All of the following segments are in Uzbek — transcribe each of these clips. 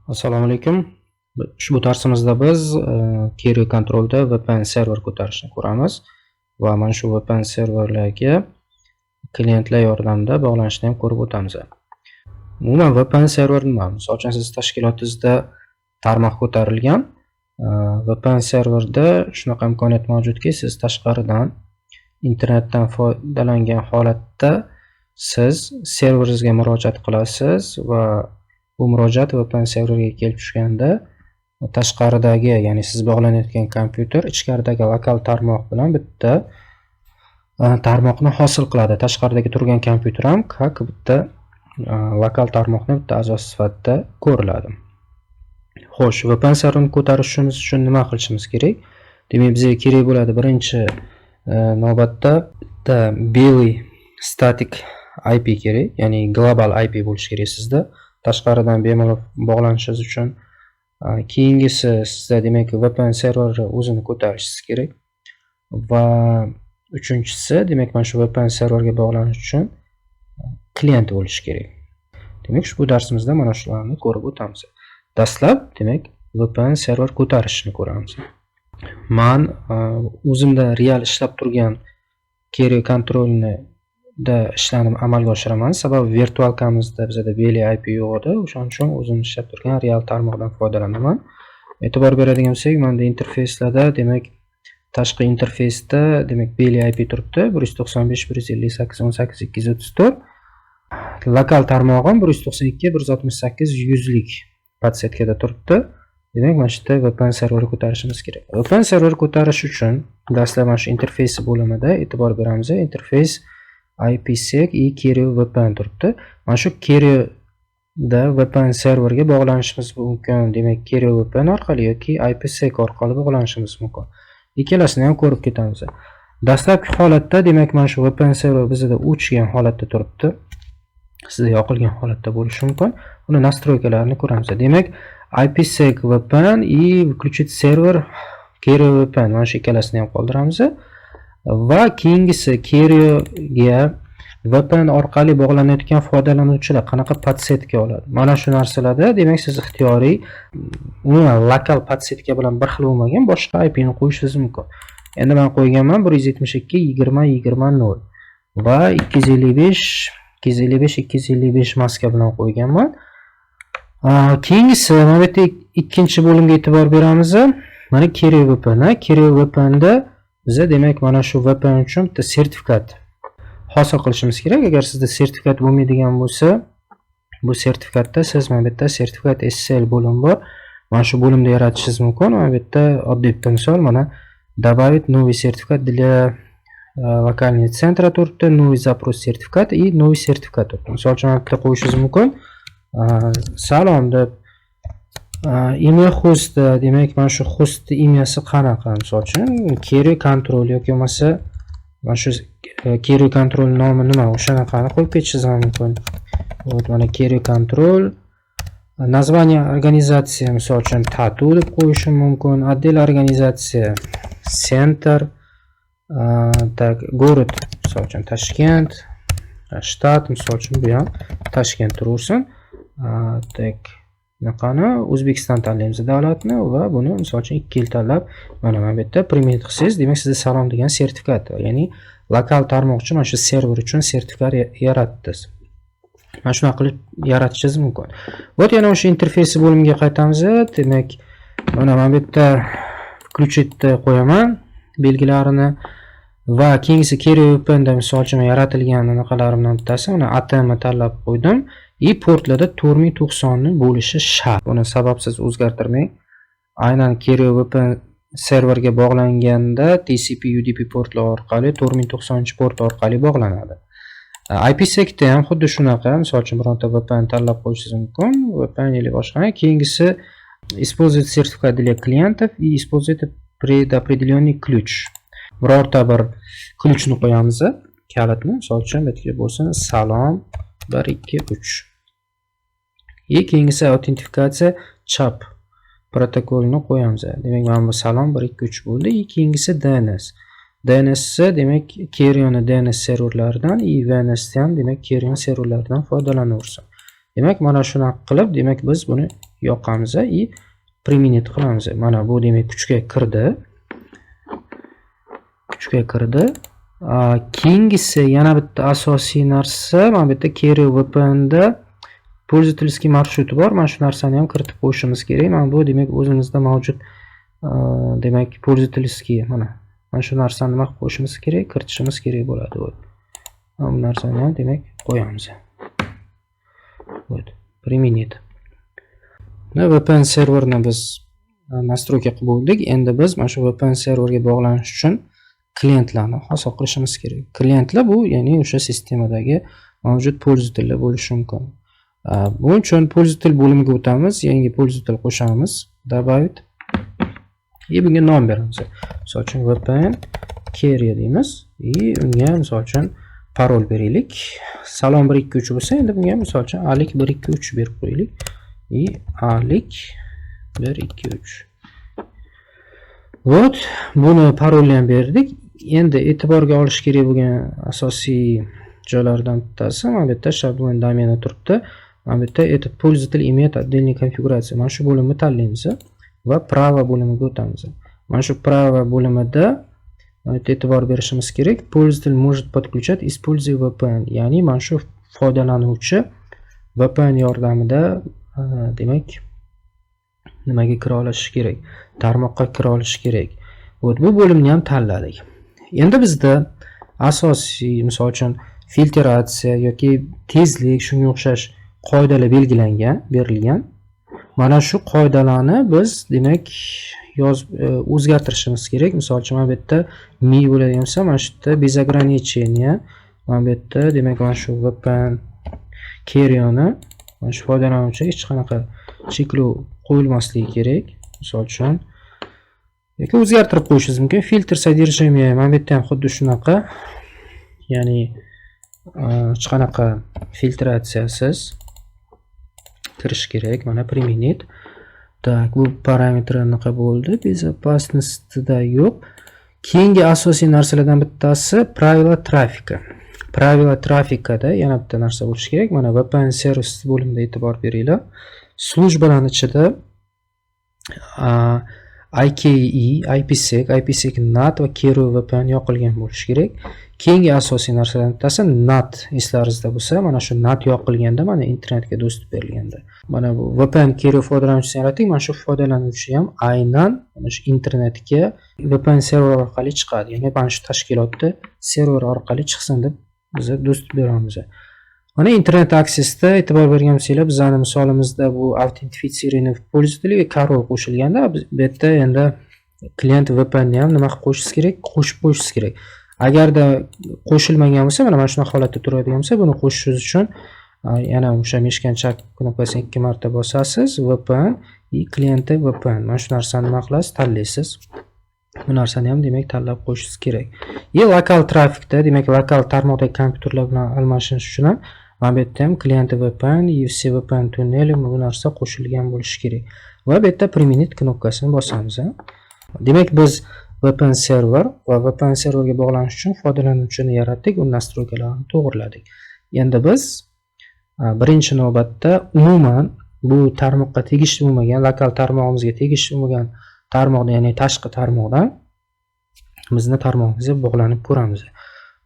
Assalomu alaykum. Ushbu darsimizda biz Kerio Controlda VPN server ko'tarishni ko'ramiz va mana shu VPN serverlarga klientlar yordamida bog'lanishni ham ko'rib o'tamiz. Umuman VPN server nima? Misol uchun siz tashkilotingizda tarmoq ko'tarilgan. VPN serverda shunaqa imkoniyat mavjudki, siz tashqaridan internetdan foydalangan holatda siz serveringizga murojaat qilasiz va bu murojaat VPN serverga kelib tushganda tashqaridagi, ya'ni siz bog'lanayotgan kompyuter ichkaridagi lokal tarmoq bilan bitta tarmoqni hosil qiladi. Tashqaridagi turgan kompyuter ham как bitta lokal tarmoqning bitta a'zosi sifatida ko'riladi. Xo'sh, VPN serverni ko'tarishimiz uchun nima qilishimiz kerak? Demak, bizga kerak bo'ladi birinchi navbatda bitta belly static IP kerak, ya'ni global IP bo'lishi kerak sizda. Tashqaridan bemalol bog'lanishingiz uchun. Keyingisi sizda demak VPN serverni o'zini ko'tarishingiz kerak. Va uchinchisi demak mana shu VPN serverga bog'lanish uchun klient bo'lishi kerak. Demak, ushbu darsimizda mana shularni ko'rib o'tamiz. Dastlab demak VPN server ko'tarishni ko'ramiz. Men o'zimda real ishlab turgan Kerio Controlni ishlarni amalga oshiraman. Sababi virtualkamizda bizda belly IP yo'q edi. O'shaning uchun o'zim ishlab turgan real tarmoqdan foydalanaman. E'tibor beradigan bo'lsak, menda interfeyslarda demak tashqi interfeysda demak belly IP turibdi 195.158.18.234. Lokal tarmog'im 192.168.100 lik podsetkada turibdi. Demak, mana shu yerda VPN serverni ko'tarishimiz kerak. VPN serverni ko'tarish uchun dastlab mana shu interfeys bo'limida e'tibor beramiz. Interfeys IPsec Kerio VPN turibdi. Mana shu Kerio da VPN serverga bog'lanishimiz mumkin. Demak, Kerio VPN orqali yoki IPsec orqali bog'lanishimiz mumkin. Ikkalasini ham ko'rib ketamiz. Dastlabki holatda demak mana shu VPN server bizda o'chgan holatda turibdi. Sizda yoqilgan holatda bo'lishi mumkin. Uni настройкаларni ko'ramiz. Demak, IPsec VPN и выключить server Kerio VPN mana shu ikkalasini ham qoldiramiz. Va keyingisi Kerioga VPN orqali bog'lanayotgan foydalanuvchilar qanaqa podsetka oladi? Mana shu narsalarda demak siz ixtiyoriy umuman lokal podsetka bilan bir xil bo'lmagan boshqa IP ni qo'yishingiz mumkin. Endi men qo'yganman 172.20.20.0 va 255 maska bilan qo'yganman. Keyingisi mana bu yerda ikkinchi bo'limga e'tibor beramiz. Mana Kerio VPN. Kerio VPNda biza demak mana shu VPN uchun bitta sertifikat hosil qilishimiz kerak. Agar sizda sertifikat bo'lmaydigan bo'lsa, bu sertifikatda siz mana bu yerda sertifikat SSL bo'lim bor. Mana shu bo'limda yaratishingiz mumkin. Mana bu yerda oddiy bitta misol mana добавить новый сертификат для локального центра turibdi, новый запрос сертификат и новый сертификат turibdi. Misol uchun bitta qo'yishingiz mumkin. Salom deb email host demak mana shu host imyasi qanaqa? Misol uchun Kerio Control yoki bo'lmasa mana shu Kerio Control nomi nima? O'shanaqani qo'yib ketishingiz mumkin. Вот mana Kerio Control название организации misol uchun Tatu deb qo'yishim mumkin. Отдел организации Center, так город misol uchun Toshkent, shtat misol uchun bu ham Toshkent turaversin. Tak qani O'zbekiston tanlaymiz davlatni va buni misol uchun 2 yil tanlab mana bu yerda primit qilsangiz, demak sizda salom degan sertifikat, ya'ni lokal tarmoq uchun mana shu server uchun sertifikat yaratdingiz. Mana shunaqa qilib yaratishingiz mumkin. Вот yana o'sha interfeysi bo'limiga qaytamiz. Demak, mana bu yerda включить qo'yaman belgilarini va keyingisi Kerio VPN da misol uchun yaratilgan anaqalarimdan bittasi mana ATM tanlab qo'ydim. Portlarda 4090 ni bo'lishi shart. Buni sababsiz o'zgartirmang. Aynan Kerio VPN serverga bog'langanda TCP UDP portlar orqali 4090 port orqali bog'lanadi. IPsec da ham xuddi shunaqa. Misol uchun bironta VPN tanlab qo'yishingiz mumkin. VPN или boshqa. Keyingisi использовать сертификат для клиентов и использовать предопределенный ключ. Birorta bir ключni qo'yamiz, kalitni. Misol uchun bu yerga bo'lsin salom 123. Keyingisi autentifikatsiya chap protokolini qo'yamiz. Demak, mana bu salom 123 bo'ldi. Keyingisi DNS. DNS demak Kerio DNS serverlaridan, VNS ham demak Kerio serverlaridan foydalanaversin. Demak, mana shunaqa qilib, demak biz buni yoqamiz и применить qilamiz. Mana bu demak kuchga kirdi. Keyingisi yana bitta asosiy narsa, mana bu yerda Kerio VPN da пользовательский marsruti bor. Mana shu narsani ham kiritib qo'yishimiz kerak. Mana bu demak o'zimizda mavjud demak пользовательский mana shu narsani nima qilib qo'yishimiz kerak, kiritishimiz kerak bo'ladi. Bu narsani ham demak qo'yamiz. Применить. VPN serverni biz настройка qilib bo'ldik. Endi biz mana shu VPN serverga bog'lanish uchun klientlarni hosil qilishimiz kerak. Klientlar bu ya'ni o'sha sistemadagi mavjud pользовательlar bo'lishi mumkin. Buning uchun pользователь bo'limiga o'tamiz, yangi pользователь qo'shamiz, добавить. Bunga nom beramiz. Misol uchun VPN Kerio deymiz unga misol uchun parol beraylik. Salom 123 bo'lsa, endi bunga misol uchun alik 123 berib qo'yaylik. Alik 123. Buni parolni ham berdik. Endi e'tiborga olish kerak bo'lgan asosiy joylardan bittasi mana bu yerda shablon domeni turibdi. Mana bu yerda этот пользователь имеет отдельную конфигурацию. Mana shu bo'limni tanlaymiz va prava bo'limiga o'tamiz. Mana shu prava bo'limida e'tibor berishimiz kerak. Пользователь может подключать, используя VPN. Ya'ni mana shu foydalanuvchi VPN yordamida demak nimaga kira olishi kerak? Tarmoqqa kira olishi kerak. Bu bo'limni ham tanladik. Endi bizda asosiy misol uchun filtratsiya yoki tezlik shunga o'xshash qoidalar berilgan. Mana shu qoidalarni biz demak o'zgartirishimiz kerak. Misol uchun mana bu yerda mi bo'ladigan bo'lsa, mana shu yerda без ограничения. Mana bu yerda demak mana shu VPN Kerioni mana shu foydalanuvchiga hech qanaqa cheklov qo'yilmasligi kerak. Misol uchun yoki o'zgartirib qo'yishingiz mumkin. Filtr содержимое mana bu yerda ham xuddi shunaqa. Ya'ni hech qanaqa filtratsiyasiz kirish kerak. Mana применить. Так, bu parametr anaqa bo'ldi. Безопасностьda yo'q. Keyingi asosiy narsalardan bittasi правила трафика. Правила trafikada yana bitta narsa bo'lishi kerak. Mana VPN servis bo'limida e'tibor beringlar. Slujbalar ichida IKE, IPsec, IPsec NAT va Kerio VPN yoqilgan bo'lishi kerak. Keyingi asosiy narsalardan bittasi NAT eslaringizda bo'lsa, mana shu NAT yoqilganda mana internetga dostуп berilganda. Mana bu VPN Kerio foydalanuvchisi yaratdik. Mana shu foydalanuvchi ham aynan mana shu internetga VPN server orqali chiqadi. Ya'ni mana shu tashkilotda server orqali chiqsin deb biz dostуп beramiz. Mana internet aksesda e'tibor bergan bo'lsanglar, bizning misolimizda bu autentifitsirованный пользователь va parol qo'shilganda, bu yerda endi klient VPN ni ham nima qilib qo'shishingiz kerak? Qo'shib qo'yishingiz kerak. Agarda qo'shilmagan bo'lsa, mana shunaqa holatda turadigan bo'lsa, buni qo'shishingiz uchun yana o'sha meshkanchak knopkasini 2 marta bosasiz, VPN klienti VPN. Mana shu narsani nima qilasiz? Tanlaysiz. Bu narsani ham demak tanlab qo'yishingiz kerak. Lokal trafikda, demak lokal tarmoqdagi kompyuterlar bilan almashinish uchun ham mana bu yerda ham klienti VPN, UFC VPN tunneli bu narsa qo'shilgan bo'lishi kerak. Va bu yerda применить knopkasini bosamiz. Demak biz VPN server va VPN serverga bog'lanish uchun foydalanuvchini yaratdik, uni nastroykalarini to'g'irladik. Endi biz birinchi navbatda umuman bu tarmoqqa tegishli bo'lmagan, lokal tarmog'imizga tegishli bo'lmagan tarmoqda, ya'ni tashqi tarmoqdan bizni tarmog'imizga bog'lanib ko'ramiz.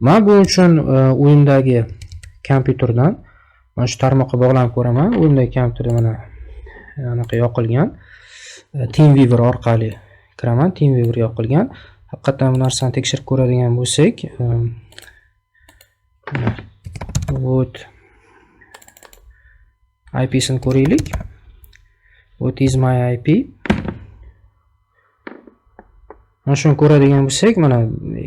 Men bu uchun o'yindagi kompyuterdan mana shu tarmoqqa bog'lanib ko'raman. O'yindagi kompyuterda mana anaqa yoqilgan. TeamViewer orqali kiraman. TeamViewer yoqilgan. Haqiqatan bu narsani tekshirib ko'radigan bo'lsak, IP sini ko'raylik. What is my IP? Mana shuni ko'radigan bo'lsak, mana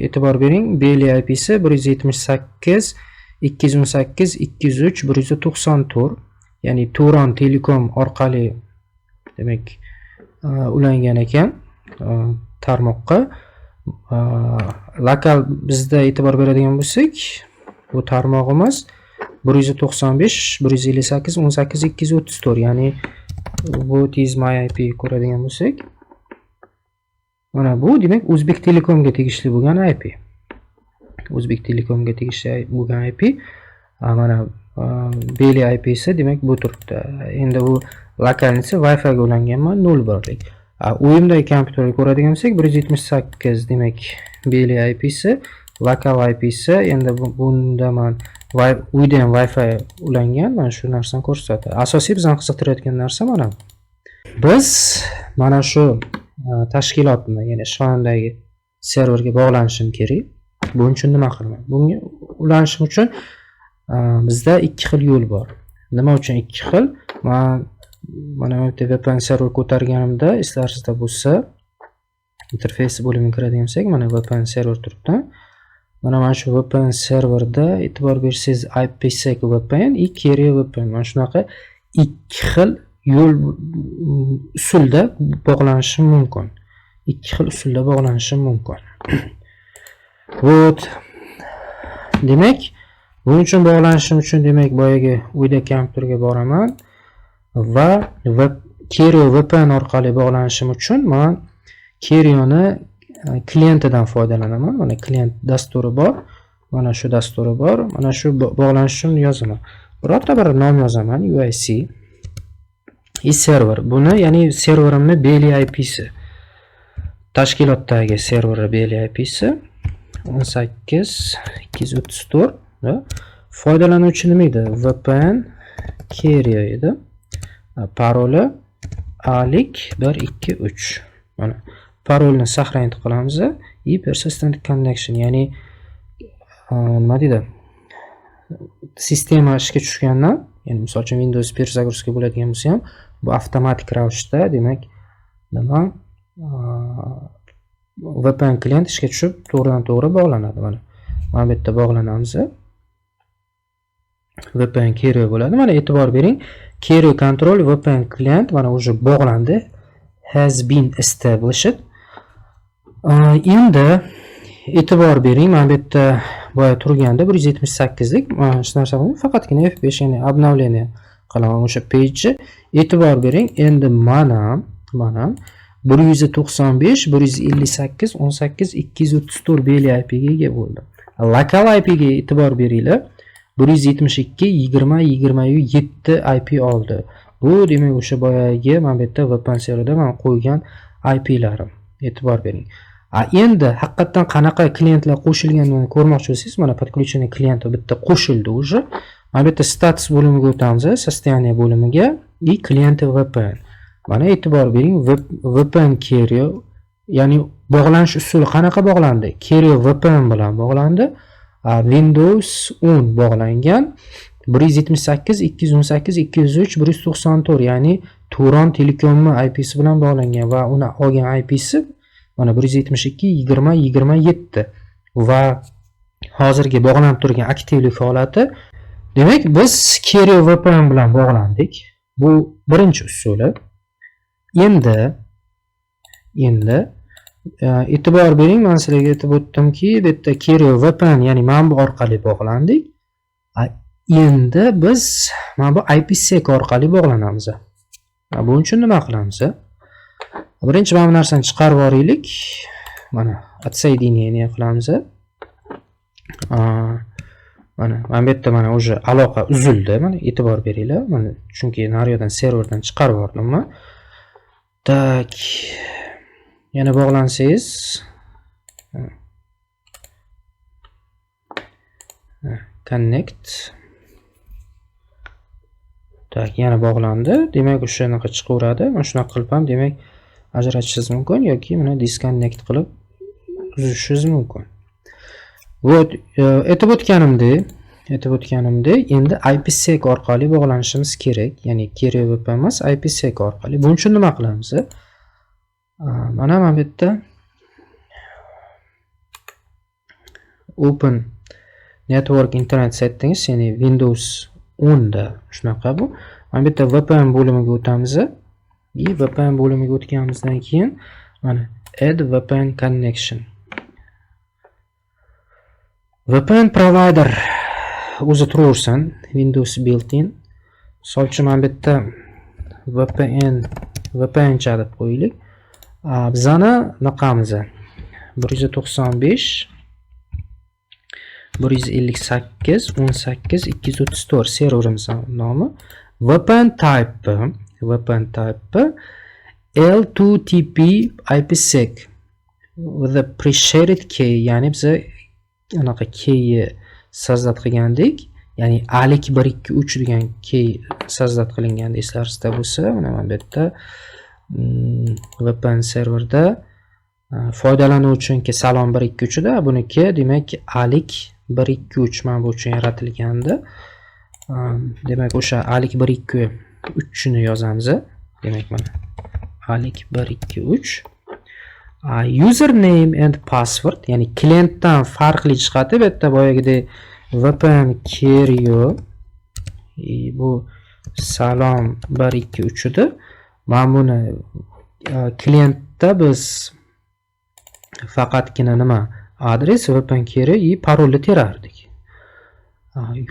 e'tibor bering, Beli IP si 178 218 203 194, ya'ni Turon Telekom orqali demak ulangan ekan tarmoqqa. Lokal bizda e'tibor beradigan bo'lsak, bu tarmog'imiz 195 158 18 234, ya'ni what is my IP ko'radigan bo'lsak, mana bu demak O'zbek Telekomga tegishli bo'lgan IP. O'zbek Telekomga tegishli bo'lgan IP. Mana Beli IP'si demak bu turibdi. Endi bu lokalnisi Wi-Fi ga ulanganman 0 birlik. Uyimdagi kompyuterga ko'radigan bo'lsak 178 demak Beli IP'si, lokal IP'si. Endi bunda men uyda ham Wi-Fi ulangan. Mana shu narsani ko'rsatadi. Asosiy bizani qiziqtirayotgan narsa mana bu. Biz mana shu tashkilotni, ya'ni ishxonadagi serverga bog'lanishim kerak. Buning uchun nima qilaman? Bunga ulanishim uchun bizda ikki xil yo'l bor. Nima uchun ikki xil? Mana bu VPN server ko'targanimda eslarsizda bo'lsa, interfeysi bo'limiga kiradigan bo'lsak, mana VPN server turibdi. Mana shu VPN serverda e'tibor bersangiz IPsec VPN, Carrier VPN. Mana shunaqa ikki xil yo'l usulda bog'lanishim mumkin. Ikki xil usulda bog'lanishim mumkin. Demak, buning uchun bog'lanishim uchun demak boyagi uyda kompyuterga boraman va Carrier VPN orqali bog'lanishim uchun men Carrierni klientidan foydalanaman. Mana klient dasturi bor. Mana shu dasturi bor. Mana shu bog'lanish uchun yozaman. Birorta bir nom yozaman, UIC server. Buni ya'ni serverimni Beli IP'si. Tashkilotdagi serveri Beli IP'si 18234. Foydalanuvchi nima edi? VPN Carrier edi. Paroli alik123. Mana parolni saqlayni qilamiz. Persistent connection, ya'ni nima deydi? Sistema ishga tushgandan, ya'ni misol uchun Windows перезагрузка bo'ladigan bo'lsa ham, bu avtomatik ravishda demak nima VPN klient ishga tushib to'g'ridan to'g'ri bog'lanadi. Mana bu yerda bog'lanamiz. VPN Carrier bo'ladi. Mana e'tibor bering. Carrier control VPN client mana уже bog'landi. Has been established. Endi e'tibor bering. Mana bu yerda boya turganda 178 lik mana shu narsa bo'ldi. Faqatgina F5 ya'ni обновление qilaman o'sha page. E'tibor bering. Endi mana 195, 158, 18, 234 Beli IP ga ega bo'ldi. Lokal IP ga e'tibor beringlar. 172, 20, 27 IP oldi. Bu demak o'sha boyagi mana bu yerda VPN serverda men qo'ygan IP'larim. E'tibor bering. Endi haqiqatan qanaqa klientlar qo'shilganini ko'rmoqchi bo'lsangiz, mana подключение klienti bitta qo'shildi уже. Mana bu yerda status bo'limiga o'tamiz, состояние bo'limiga и klienti VPN. Mana e'tibor bering, VPN Carrier, ya'ni bog'lanish usuli qanaqa bog'landi? Carrier VPN bilan bog'landi. Windows 10 bog'langan. 178, 218, 203, 194, ya'ni Turon Telekomni IP'si bilan bog'langan va uni olgan IP'si mana 172, 20, 27 va hozirgi bog'lanib turgan aktivlik holati. Demak, biz Carrier VPN bilan bog'landik. Bu birinchi usuli. Endi e'tibor bering, men sizlarga aytib o'tdimki, bu yerda Carrier VPN ya'ni mana bu orqali bog'landik. Endi biz mana bu IPsec orqali bog'lanamiz. Buning uchun nima qilamiz? Birinchi mana bu narsani chiqarib yuboraylik. Mana отсоединение qilamiz. Mana bu yerda mana уже aloqa uzildi. Mana e'tibor beringlar. Mana chunki nariyodan serverdan chiqarib yubordim men. Tak. Yana bog'lansangiz connect. Tak, yana bog'landi. Demak, o'shanaqa chiqaveradi. Mana shunaqa qilib ham demak ajratishingiz mumkin yoki mana disconnect qilib uzishingiz mumkin. Bu aytib o'tganimdek, endi IPsec orqali bog'lanishimiz kerak. Ya'ni Carrier VPN emas, IPsec orqali. Buning uchun nima qilamiz? Mana bu yerda Open Network Internet Settings, ya'ni Windows 10 da shunaqa bu. Mana bu yerda VPN bo'limiga o'tamiz. VPN bo'limiga o'tganimizdan keyin mana Add VPN Connection. VPN provider o'zi turaversin, Windows built-in. Misol uchun mana bu yerda VPN deb qo'yaylik. Bizani naqamiz 195 158 18 234 serverimiz nomi. VPN type L2TP IPsec with a pre-shared key, ya'ni biz anaqa key sozdad qilgandik, ya'ni alik 123 degan key sozdad qilinganda eslaringizda bo'lsa, mana bu yerda VPN serverda foydalanuvchiniki salom 123 da, buniki demak alik 123 mana bu uchun yaratilgandi. Demak o'sha alik 123 ni yozamiz. Demak mana alik 123 username and password, ya'ni klientdan farqli jihati bu yerda boyagidek VPN Kerio bu salom 123 edi. Mana buni klientda biz faqatgina nima adres VPN Kerio parolni terardik.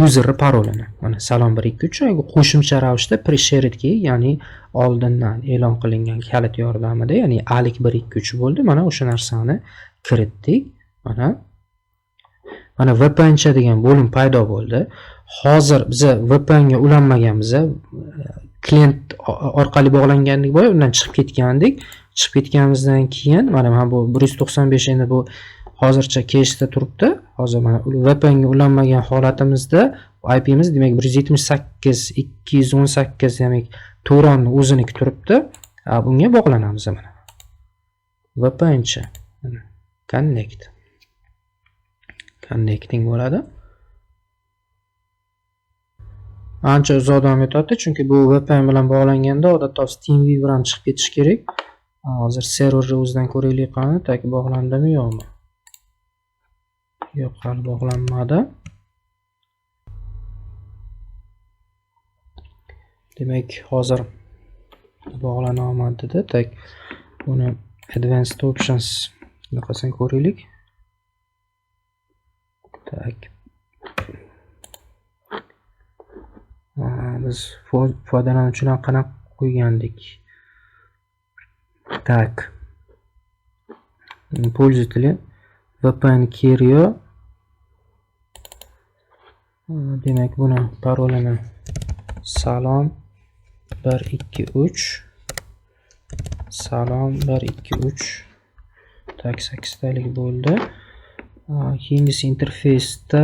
User parolini mana salom 123 qo'shimcha ravishda pre-shared key, ya'ni oldindan e'lon qilingan kalit yordamida, ya'ni alik 123 bo'ldi. Mana o'sha narsani kiritdik. Mana VPNcha degan bo'lim paydo bo'ldi. Hozir biz VPN ga ulanmaganmiz, klient orqali bog'langandik bo'yi undan chiqib ketgandik. Chiqib ketganimizdan keyin mana bu 195 endi bu hozircha keshda turibdi. Hozir mana VPN ga ulanmagan holatimizda IP'miz demak 178 218 demak Turonning o'ziniki turibdi. Bunga bog'lanamiz mana. VPNcha connecting bo'ladi. Ancha uzoq davom etadi, chunki bu VPN bilan bog'langanda odatda TeamViewer ham chiqib ketish kerak. Hozir serverni o'zidan ko'raylik qani, taki bog'landimi yo'qmi? Yo'q, hali bog'lanmadi. Demak, hozir bog'lana olmadi dedi. Tak buni Advanced Options naqasini ko'raylik. Tak. Biz foydalanuvchilar qanaqa qo'ygandik? Так. Пользователи VPN Kerio. Demak, buni parolini salom 123 salom 123 tak 8 talik bo'ldi. Keyingisi interfeysda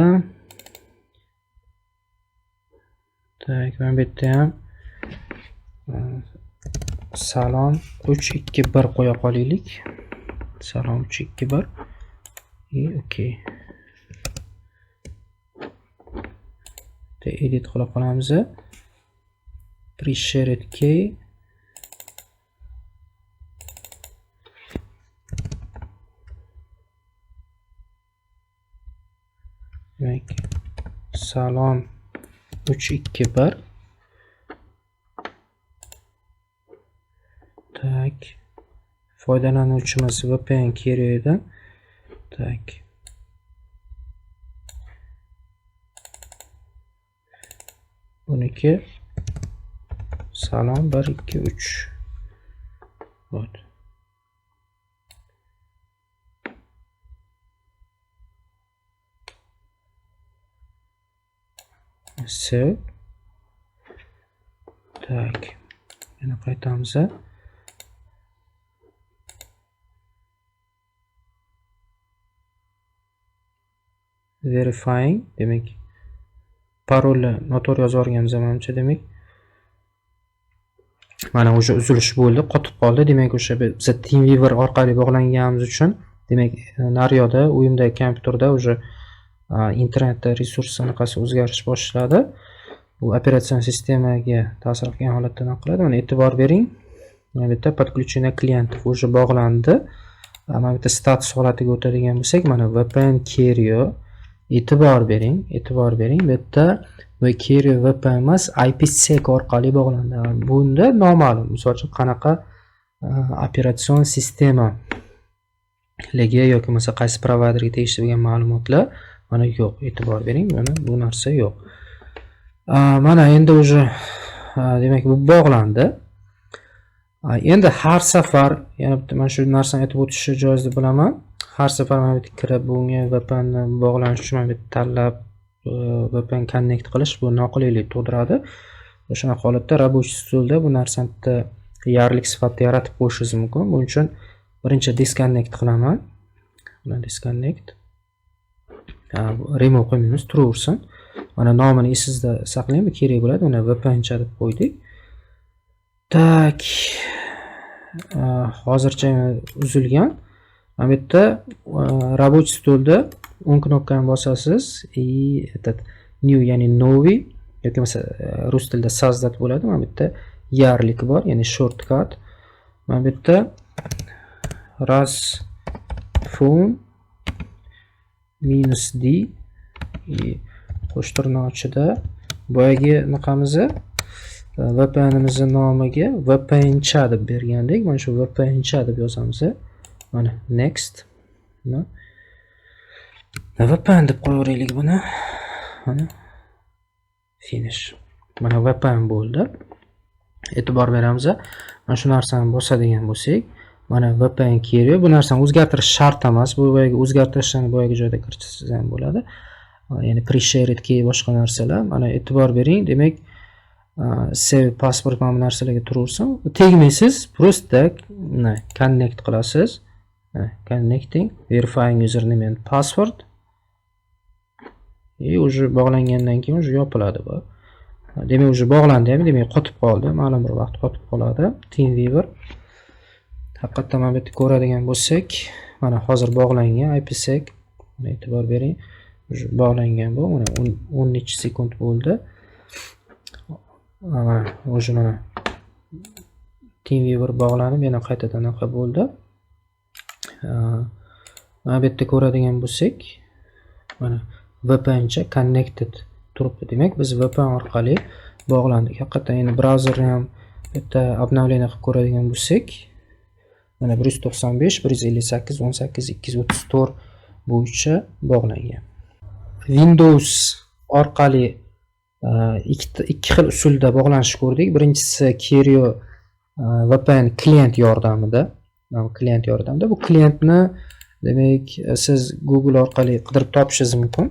tak mana bu yerda ham salom 321 qo'ya qolaylik. Salom 321. Okey. Edit qilib qolamiz. Pre-shared key. Demak, salom 321. Tak. Foydalanuvchimiz VPN Kerio'dan. Tak. Buniki salom 123. Вот. Save. Так. Yana qaytamiz. Verifying, demak parolni noto'g'ri yozib yuborganmiz menimcha. Demak mana o'sha uzilish bo'ldi, qotib qoldi. Demak o'sha biz TeamViewer orqali bog'langanimiz uchun demak naryoqda uyimdagi kompyuterda o'sha internetda resurs anaqasi o'zgarish boshladi. Bu operatsion sistemaga ta'sir qilgan holatda nima qiladi? Mana e'tibor bering. Mana bu yerda подключение клиентов уже bog'landi. Mana bu yerda status holatiga o'tadigan bo'lsak, mana VPN Kerio. E'tibor bering. Bu yerda Kerio VPN emas, IPsec orqali bog'landi. Bunda noma'lum, misol uchun qanaqa operatsion sistema ligi yoki bo'lmasa qaysi provayderga tegishli bo'lgan ma'lumotlar mana yo'q. E'tibor bering, mana bu narsa yo'q. Mana endi уже demak bu bog'landi. Endi har safar yana bitta mana shu narsani aytib o'tishni joiz deb bilaman. har safar mana bu yerga kirib bunga VPN ni bog'lanish uchun mana bu yerda tanlab VPN connect qilish bu noqulaylik tug'diradi. O'sha holatda rабочий stolda bu narsani bitta yarlik sifatida yaratib qo'yishingiz mumkin. Buning uchun birinchi disconnect qilaman. Mana disconnect. Remove qo'ymaymiz, turaversin. Mana nomini esingizda saqlang, bu kerak bo'ladi. Mana VPNcha deb qo'ydik. Tak. Hozircha uzilgan. Mana bu yerda рабочий stolda o'ng knopkani bosasiz и этот new ya'ni новый yoki masalan rus tilida создать bo'ladi. Mana bu yerda yarlik bor, ya'ni shortcut. Mana bu yerda rasfun -d qo'sh tirnoq ichida boyagi naqamizni VPN'imizni nomiga VPNcha deb bergandik. Mana shu VPNcha deb yozamiz. Mana next. VPN deb qo'yaveraylik buni. Mana finish. Mana VPN bo'ldi. E'tibor beramiz. Mana shu narsani bosadigan bo'lsak, mana VPN kerak. Bu narsani o'zgartirish shart emas. Bu boyagi o'zgartirishni boyagi joyda kiritsangiz ham bo'ladi. Ya'ni pre-shared key boshqa narsalar. Mana e'tibor bering. Demak, save passport mana bu narsalarga turaversin. Tegmaysiz, prosta connect qilasiz. Connecting, verifying username and password. Уже bog'langandan keyin уже yopiladi bu. Demak, уже bog'landi ham, demak qotib qoldi. Ma'lum bir vaqt qotib qoladi. TeamViewer. Haqiqatdan mana bu yerda ko'radigan bo'lsak, mana hozir bog'langan IPsec. E'tibor bering. Уже bog'langan bu. Mana 10 sekund bo'ldi. Mana уже mana TeamViewer bog'lanib, yana qaytadan anaqa bo'ldi. Mana bu yerda ko'radigan bo'lsak, mana VPNcha connected turibdi. Demak, biz VPN orqali bog'landik. Haqiqatan endi brauzerni ham bitta обновление qilib ko'radigan bo'lsak, mana 195, 158, 18, 234 bo'yicha bog'langan. Windows orqali ikki xil usulda bog'lanishni ko'rdik. Birinchisi Kerio VPN klient yordamida. Bu klientni demak siz Google orqali qidirib topishingiz mumkin.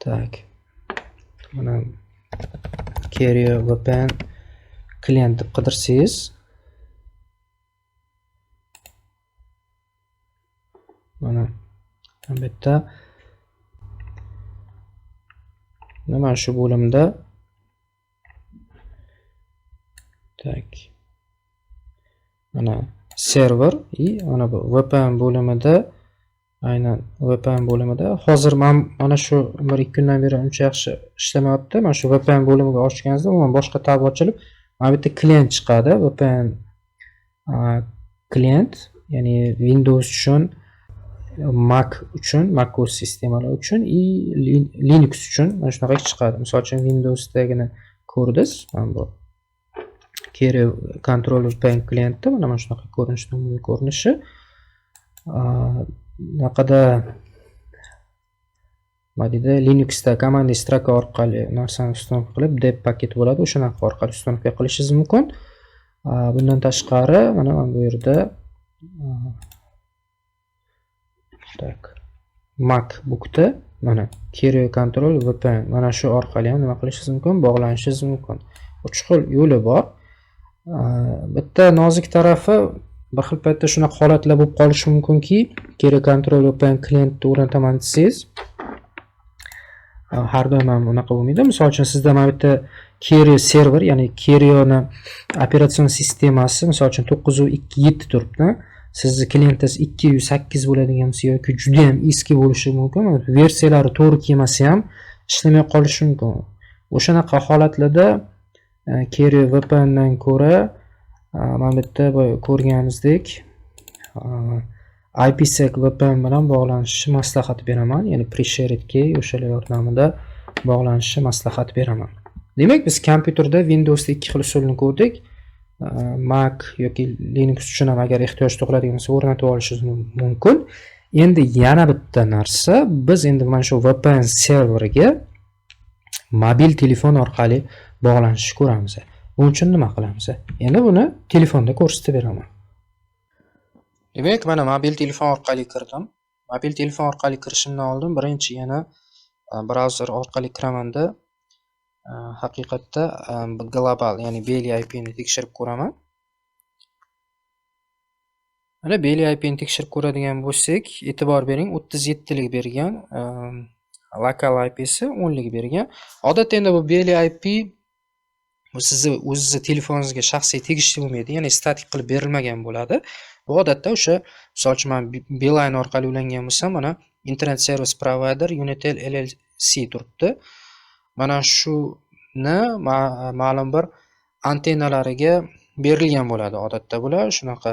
Tak. Mana Kerio VPN klient deb qidirsangiz, mana bu yerda mana shu bo'limda tak. Mana server и mana bu VPN bo'limida, aynan VPN bo'limida hozir men mana shu 1-2 kundan beri uncha yaxshi ishlamayapti. Mana shu VPN bo'limiga ochganingizda umuman boshqa tab ochilib, mana bu yerda klient chiqadi. VPN klient, ya'ni Windows uchun, Mac uchun, macOS sistemalar uchun и Linux uchun mana shunaqa chiqadi. Misol uchun Windowsdagini ko'rdingiz, mana bu Kerio Control VPN klientda mana shunaqa ko'rinishi. Naqada Madida Linuxda komanda stroka orqali narsani uстановка qilib deb paket bo'ladi. O'shanaqa orqali uстановка qilishingiz mumkin. Bundan tashqari mana bu yerda tak MacBookda mana Kerio Control VPN mana shu orqali ham nima qilishingiz mumkin? Bog'lanishingiz mumkin. Uch xil yo'li bor. Bitta nozik tarafi, bir xil paytda shunaqa holatlar bo'lib qolishi mumkinki, Kerio Control VPN klientni o'rnataman desangiz, har doim ham unaqa bo'lmaydi. Misol uchun sizda mana bu yerda Kerio server, ya'ni Kerioni operatsion sistemasi misol uchun 9.2.7 turibdi. Sizni klientingiz 2.8 bo'ladigan bo'lsa yoki juda ham eski bo'lishi mumkin. Versiyalari to'g'ri kelmasa ham ishlamay qolishi mumkin. O'shanaqa holatlarda Kerio VPN dan ko'ra mana bu yerda ko'rganingizdek IPsec VPN bilan bog'lanishni maslahat beraman. Ya'ni pre-shared key o'shalar yordamida bog'lanishni maslahat beraman. Demak, biz kompyuterda Windowsda ikki xil usulni ko'rdik. Mac yoki Linux uchun ham agar ehtiyoj tug'iladigan bo'lsa o'rnatib olishingiz mumkin. Endi yana bitta narsa, biz endi mana shu VPN serveriga mobil telefon orqali bog'lanishni ko'ramiz. Buning uchun nima qilamiz? Endi buni telefonda ko'rsatib beraman. Demak, mana mobil telefon orqali kirdim. Mobil telefon orqali kirishimdan oldin birinchi yana brauzer orqali kiramanda haqiqatda global, ya'ni Belly IP ni tekshirib ko'raman. Mana Belly IP ni tekshirib ko'radigan bo'lsak, e'tibor bering, 37 lik bergan, lokal IP si 10 lik bergan. Odatda endi bu Belly IP bu sizni o'zingiz telefoningizga shaxsiy tegishli bo'lmaydi, ya'ni statik qilib berilmagan bo'ladi. Bu odatda o'sha, misol uchun men Beeline orqali ulangan bo'lsam, mana Internet Service Provider Unitel LLC turibdi. Mana shuni ma'lum bir antennalariga berilgan bo'ladi. Odatda bular shunaqa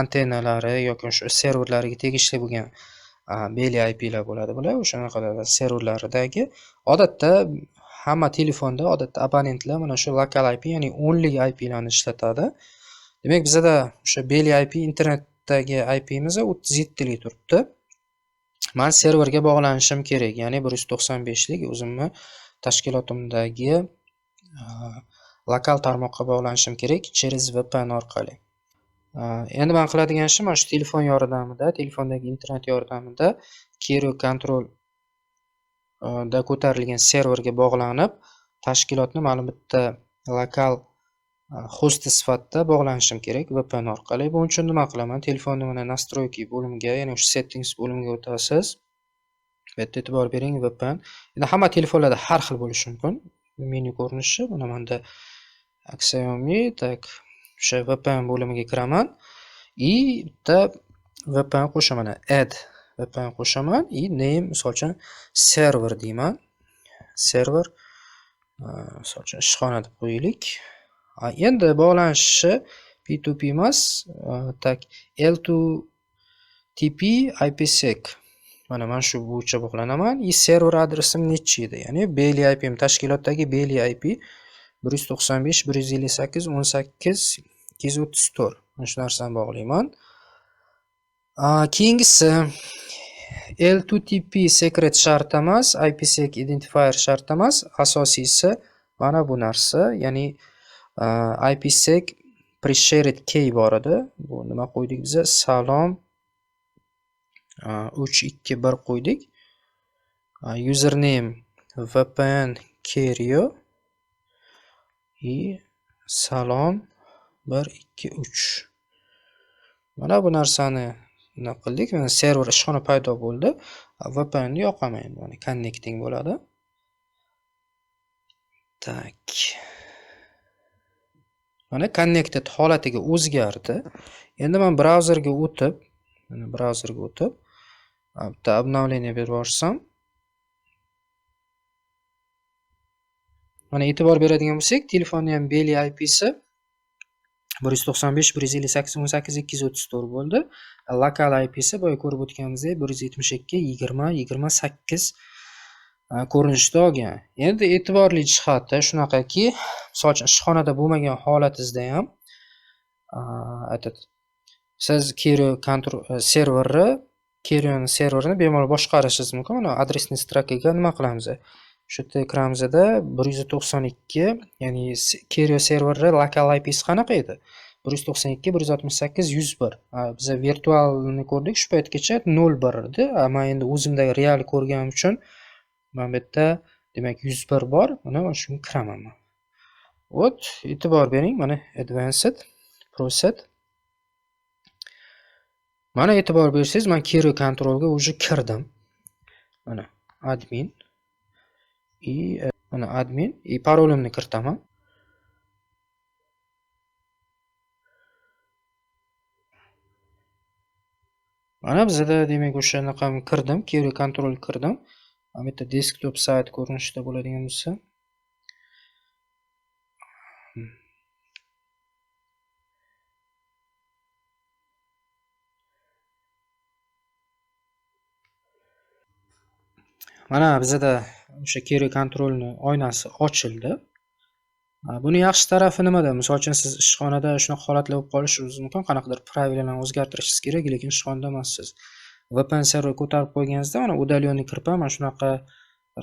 antennalari yoki o'sha serverlariga tegishli bo'lgan Belly IP lar bo'ladi bular. O'shanaqa serverlaridagi odatda hamma telefonda odatda abonentlar mana shu lokal IP, ya'ni 10 lik IP larni ishlatadi. Demak, bizda o'sha Belly IP internetdagi IP miz 37 lik turibdi. Men serverga bog'lanishim kerak, ya'ni 195 lik o'zimni tashkilotimdagi lokal tarmoqqa bog'lanishim kerak через VPN orqali. Endi men qiladigan ishim mana shu telefon yordamida, telefondagi internet yordamida Kerio Control da ko'tarilgan serverga bog'lanib, tashkilotni ma'lum bitta lokal hosti sifatida bog'lanishim kerak VPN orqali. Buning uchun nima qilaman? Telefonni mana настройки bo'limiga, ya'ni o'sha settings bo'limiga o'tasiz. Bu yerda e'tibor bering, VPN. Endi hamma telefonlarda har xil bo'lishi mumkin. Menu ko'rinishi mana menda Xiaomi, tak o'sha VPN bo'limiga kiraman. Bitta VPN qo'shaman, add VPN qo'shaman name misol uchun server deyman. Server misol uchun ishxona deb qo'yaylik. Endi bog'lanishi P2P emas, tak L2TP IPsec. Mana men shu bo'yicha bog'lanaman. Server adresim nechi edi? Ya'ni Belly IP tashkilotdagi Belly IP 195 158 18 234. Mana shu narsani bog'layman. Keyingisi L2TP secret shart emas, IPsec identifier shart emas. Asosiysi mana bu narsa, ya'ni IPsec pre-shared key bor edi. Bu nima qo'ydik biz? Salom 321 qo'ydik. Username VPN Kerio salom 123. Mana bu narsani nima qildik? Mana server ishxona paydo bo'ldi. VPN ni yoqaman endi, mana connecting bo'ladi. Tak. Mana connected holatiga o'zgardi. Endi men brauzerga o'tib, bitta обновление berib yuborsam, mana e'tibor beradigan bo'lsak, telefonning ham Belly IP si 195 158 18 234 bo'ldi. Lokal IP si boya ko'rib o'tganimizdek 172 20 28 ko'rinishda olgan. Endi e'tiborli jihati shunaqaki, misol uchun ishxonada bo'lmagan holatingizda ham siz Kerio Control serverini bemalol boshqarishingiz mumkin. Mana adresniy strokaga nima qilamiz? Shu yerda ekranimizda 192, ya'ni Kerio serveri lokal IP si qanaqa edi? 192 168 101. Biz virtualni ko'rdik, shu paytgacha 01 edi. Men endi o'zimdagi real ko'rganim uchun mana bu yerda demak 101 bor. Mana shunga kiraman. Ot, e'tibor bering, mana advanced preset. Mana e'tibor bersangiz, men Kerio Controlga уже kirdim. Mana admin mana admin parolimni kiritaman. Mana bizda demak o'shanaqa kirdim, Kerio Control kirdim. Mana bu yerda desktop sayt ko'rinishida bo'ladigan bo'lsa, mana bizda o'sha Kerio Controlni oynasi ochildi. Buni yaxshi tarafi nimada? Misol uchun siz ishxonada shunaqa holatlar bo'lib qolishi mumkin, qanaqadir pravilalarni o'zgartirishingiz kerak, lekin ishxonada emassiz. VPN server ko'tarib qo'yganingizda mana udalyonniy kirpa mana shunaqa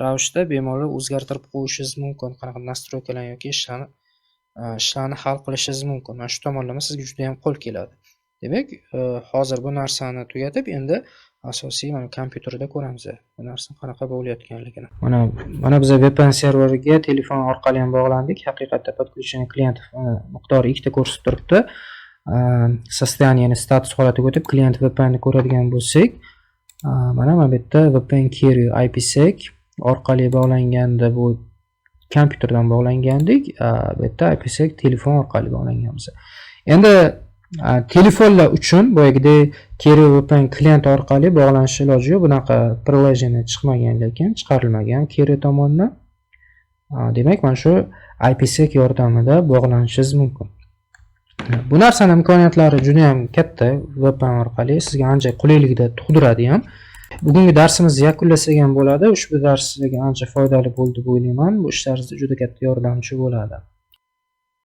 ravishda bemalol o'zgartirib qo'yishingiz mumkin, qanaqa настройкаларni yoki ishlarni ishlarni hal qilishingiz mumkin. Mana shu tomonlama sizga juda ham qo'l keladi. Demak, hozir bu narsani tugatib, endi asosiy mana kompyuterda ko'ramiz bu narsa qanaqa bo'layotganligini. Mana biz VPN serveriga telefon orqali ham bog'landik. Haqiqatda подключение klientов miqdori 2 ta ko'rsatib turibdi. Состояние status holatiga o'tib, klient VPN ni ko'radigan bo'lsak, mana bu yerda VPN Carrier IPsec orqali bog'langanda bu kompyuterdan bog'langandik. Bu yerda IPsec telefon orqali bog'langanmiz. Endi telefonlar uchun boyagidek Carrier VPN klient orqali bog'lanish iloji yo'q. Bunaqa приложение chiqmagan, lekin chiqarilmagan Carrier tomonidan. Demak, mana shu IPsec yordamida bog'lanishingiz mumkin. Bu narsani imkoniyatlari juda ham katta. VPN orqali sizga ancha qulaylikda tug'diradi ham. Bugungi darsimizni yakunlasak ham bo'ladi. Ushbu dars sizga ancha foydali bo'ldi deb o'ylayman. Bu ishlaringizda juda katta yordamchi bo'ladi.